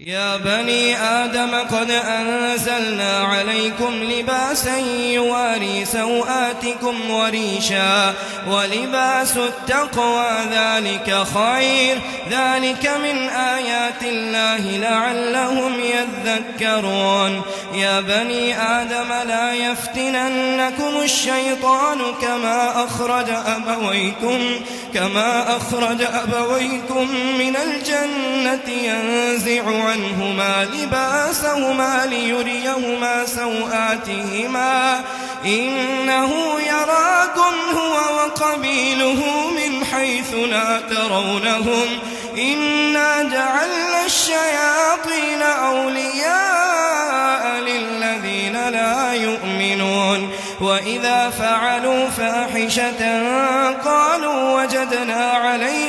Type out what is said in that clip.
يا بني آدم قد أنزلنا عليكم لباسا يواري سوآتكم وريشا ولباس التقوى ذلك خير ذلك من آيات الله لعلهم يذكرون. يا بني آدم لا يفتننكم الشيطان كما أخرج أبويكم من الجنة ينزع عنهما لباسهما ليريهما سوآتهما إنه يراكم هو وقبيله من حيث لا ترونهم إنا جعلنا الشياطين أولياء للذين لا يؤمنون. وإذا فعلوا فاحشة قالوا وجدنا عليها